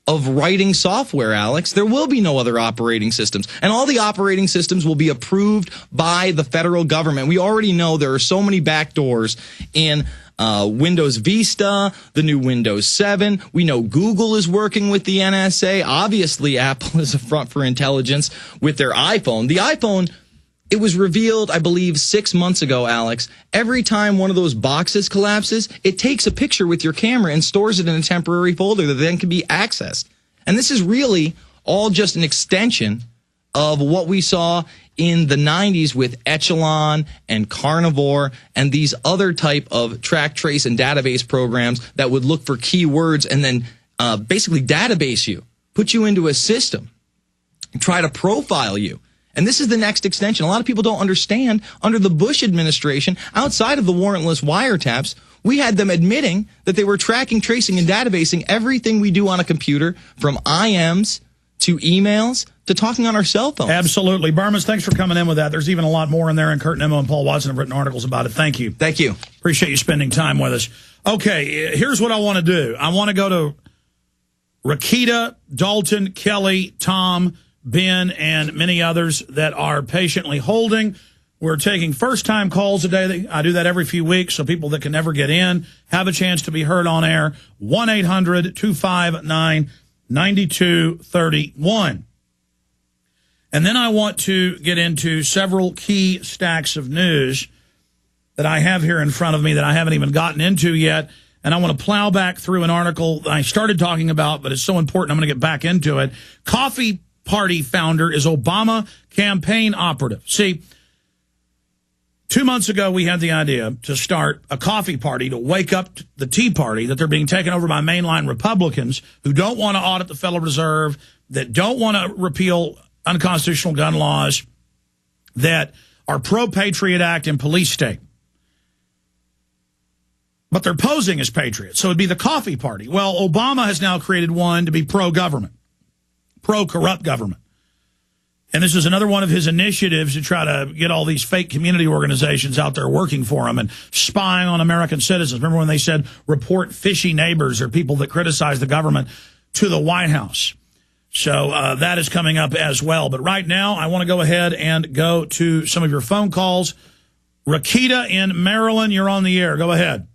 of writing software, Alex. There will be no other operating systems. And all the operating systems will be approved by the federal government. We already know there are so many backdoors in Windows Vista, the new Windows 7. We know Google is working with the NSA. Obviously, Apple is a front for intelligence with their iPhone. The iPhone, it was revealed, I believe, 6 months ago, Alex. Every time one of those boxes collapses, it takes a picture with your camera and stores it in a temporary folder that then can be accessed. And this is really all just an extension of what we saw in the 90s with Echelon and Carnivore and these other type of track, trace, and database programs that would look for keywords and then basically database you, put you into a system, try to profile you. And this is the next extension. A lot of people don't understand, under the Bush administration, outside of the warrantless wiretaps, we had them admitting that they were tracking, tracing, and databasing everything we do on a computer, from IMs to emails to talking on our cell phones. Absolutely. Burmas, thanks for coming in with that. There's even a lot more in there, and Kurt Nimmo and Paul Watson have written articles about it. Thank you. Thank you. Appreciate you spending time with us. Okay, here's what I want to do. I want to go to Rakita, Dalton, Kelly, Tom, Ben, and many others that are patiently holding. We're taking first-time calls today. I do that every few weeks, so people that can never get in have a chance to be heard on air. 1-800-259-9231. And then I want to get into several key stacks of news that I have here in front of me that I haven't even gotten into yet. And I want to plow back through an article that I started talking about, but it's so important I'm going to get back into it. Coffee Party founder is Obama campaign operative. See, 2 months ago, we had the idea to start a coffee party to wake up the Tea Party, that they're being taken over by mainline Republicans who don't want to audit the Federal Reserve, that don't want to repeal unconstitutional gun laws, that are pro-Patriot Act and police state. But they're posing as patriots, so it'd be the Coffee Party. Well, Obama has now created one to be pro-government, pro-corrupt government. And this is another one of his initiatives to try to get all these fake community organizations out there working for him and spying on American citizens. Remember when they said report fishy neighbors or people that criticize the government to the White House? So that is coming up as well. But right now, I want to go ahead and go to some of your phone calls. Rakita in Maryland, you're on the air. Go ahead.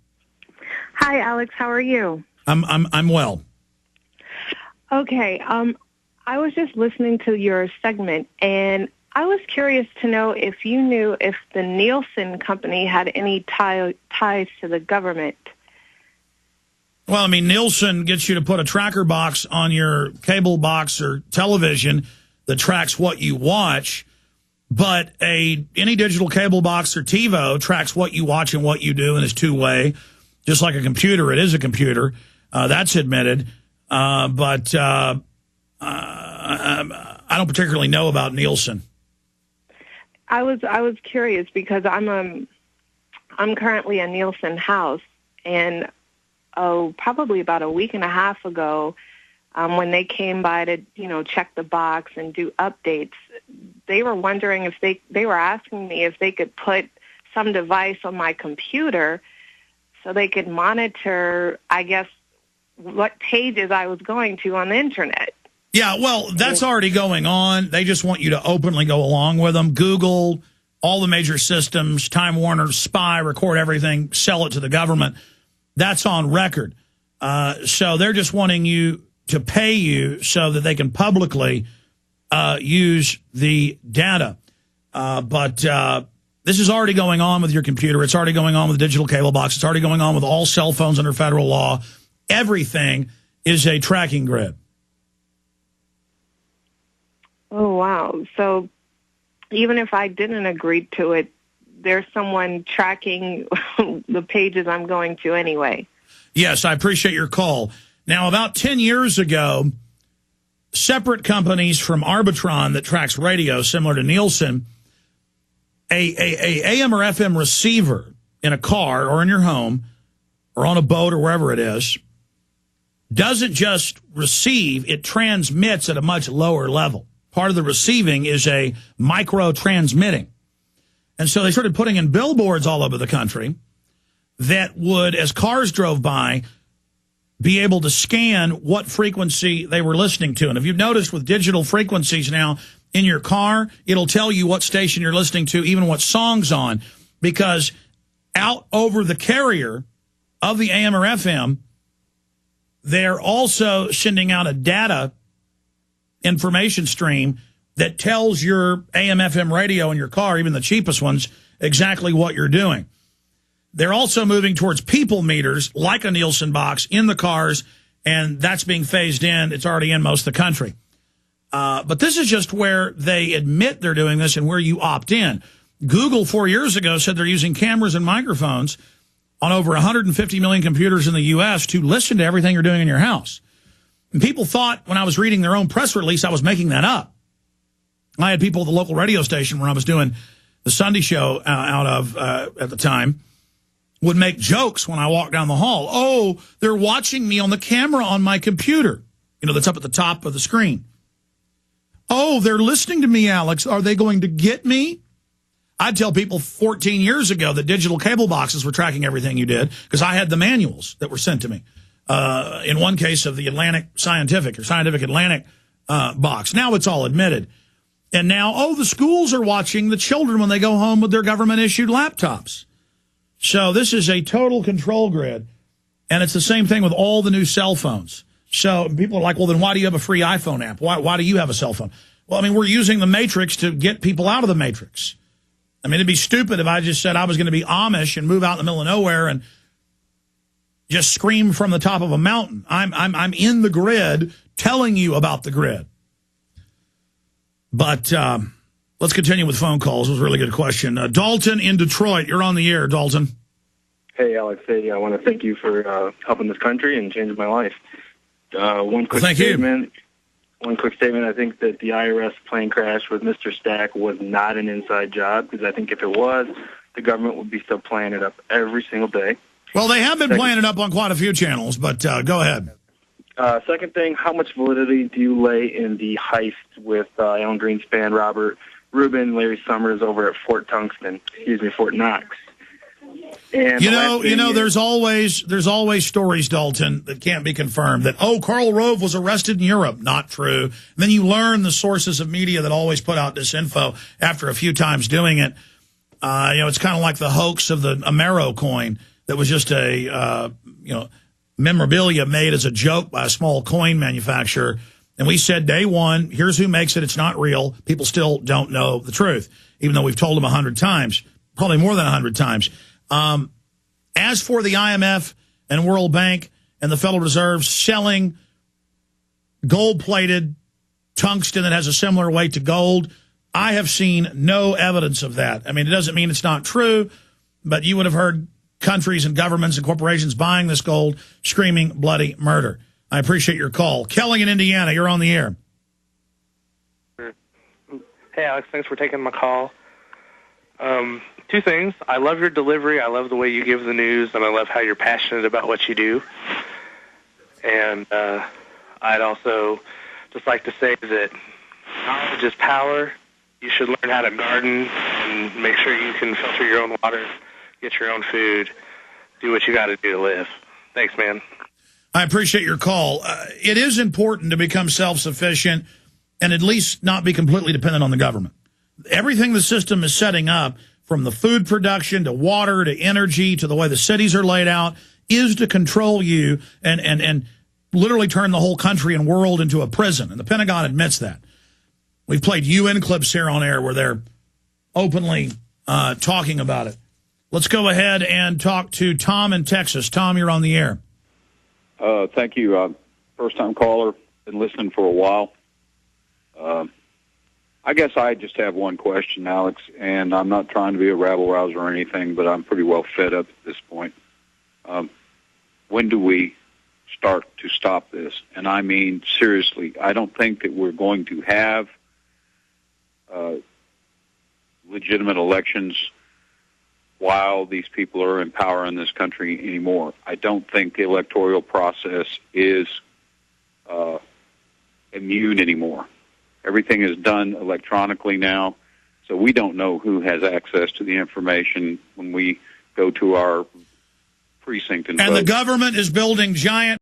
Hi, Alex. How are you? I'm well. Okay. I was just listening to your segment, and I was curious to know if you knew if the Nielsen company had any ties to the government. Well, I mean, Nielsen gets you to put a tracker box on your cable box or television that tracks what you watch, but any digital cable box or TiVo tracks what you watch and what you do, and is two-way. Just like a computer, it is a computer. That's admitted. But I don't particularly know about Nielsen. I was curious because I'm currently a Nielsen house, and probably about a week and a half ago, when they came by to check the box and do updates, they were wondering if they were asking me if they could put some device on my computer so they could monitor, I guess, what pages I was going to on the internet. Yeah, well, that's already going on. They just want you to openly go along with them. Google, all the major systems, Time Warner, spy, record everything, sell it to the government. That's on record. So they're just wanting you to pay you so that they can publicly use the data. But this is already going on with your computer. It's already going on with the digital cable box. It's already going on with all cell phones under federal law. Everything is a tracking grid. Oh, wow. So even if I didn't agree to it, there's someone tracking the pages I'm going to anyway. Yes, I appreciate your call. Now, about 10 years ago, separate companies from Arbitron that tracks radio, similar to Nielsen, a AM or FM receiver in a car or in your home or on a boat or wherever it is, doesn't just receive, it transmits at a much lower level. Part of the receiving is a micro-transmitting. And so they started putting in billboards all over the country that would, as cars drove by, be able to scan what frequency they were listening to. And if you've noticed with digital frequencies now in your car, it'll tell you what station you're listening to, even what song's on, because out over the carrier of the AM or FM, they're also sending out a data information stream that tells your AM, FM radio in your car, even the cheapest ones, exactly what you're doing. They're also moving towards people meters, like a Nielsen box, in the cars, and that's being phased in. It's already in most of the country. But this is just where they admit they're doing this and where you opt in. Google 4 years ago said they're using cameras and microphones on over 150 million computers in the U.S. to listen to everything you're doing in your house. And people thought when I was reading their own press release I was making that up. I had people at the local radio station where I was doing the Sunday show out of at the time would make jokes when I walked down the hall. Oh, they're watching me on the camera on my computer, that's up at the top of the screen. Oh, they're listening to me, Alex. Are they going to get me? I'd tell people 14 years ago that digital cable boxes were tracking everything you did because I had the manuals that were sent to me. In one case of the Atlantic Scientific Atlantic box. Now it's all admitted. And now, the schools are watching the children when they go home with their government-issued laptops. So this is a total control grid, and it's the same thing with all the new cell phones. So people are like, well, then why do you have a free iPhone app? Why do you have a cell phone? Well, I mean, we're using the Matrix to get people out of the Matrix. I mean, it'd be stupid if I just said I was going to be Amish and move out in the middle of nowhere and just scream from the top of a mountain. I'm in the grid telling you about the grid. But let's continue with phone calls. It was a really good question. Dalton in Detroit, you're on the air, Dalton. Hey, Alex. Hey, I want to thank you for helping this country and changing my life. One quick statement. I think that the IRS plane crash with Mr. Stack was not an inside job, because I think if it was, the government would be still playing it up every single day. Well, they have been playing it up on quite a few channels, but go ahead. Second thing, how much validity do you lay in the heist with Alan Greenspan, Robert Rubin, Larry Summers over at Fort Knox? And there's always stories, Dalton, that can't be confirmed that, Karl Rove was arrested in Europe. Not true. And then you learn the sources of media that always put out this info after a few times doing it. It's kind of like the hoax of the Amero coin that was just a, memorabilia made as a joke by a small coin manufacturer. And we said day one, here's who makes it. It's not real. People still don't know the truth, even though we've told them 100 times, probably more than 100 times. As for the IMF and World Bank and the Federal Reserve selling gold-plated tungsten that has a similar weight to gold, I have seen no evidence of that. I mean, it doesn't mean it's not true, but you would have heard countries and governments and corporations buying this gold screaming bloody murder. I appreciate your call. Kelly in Indiana, you're on the air. Hey, Alex, thanks for taking my call. Two things. I love your delivery. I love the way you give the news, and I love how you're passionate about what you do. And I'd also just like to say that knowledge is power. You should learn how to garden and make sure you can filter your own water, get your own food, do what you got to do to live. Thanks, man. I appreciate your call. It is important to become self-sufficient and at least not be completely dependent on the government. Everything the system is setting up, from the food production to water to energy to the way the cities are laid out, is to control you and literally turn the whole country and world into a prison. And the Pentagon admits that. We've played UN clips here on air where they're openly talking about it. Let's go ahead and talk to Tom in Texas. Tom, you're on the air. Thank you. First-time caller. Been listening for a while. I guess I just have one question, Alex, and I'm not trying to be a rabble-rouser or anything, but I'm pretty well fed up at this point. When do we start to stop this? And I mean, seriously, I don't think that we're going to have legitimate elections while these people are in power in this country anymore. I don't think the electoral process is immune anymore. Everything is done electronically now, so we don't know who has access to the information when we go to our precinct and vote. And the government is building giant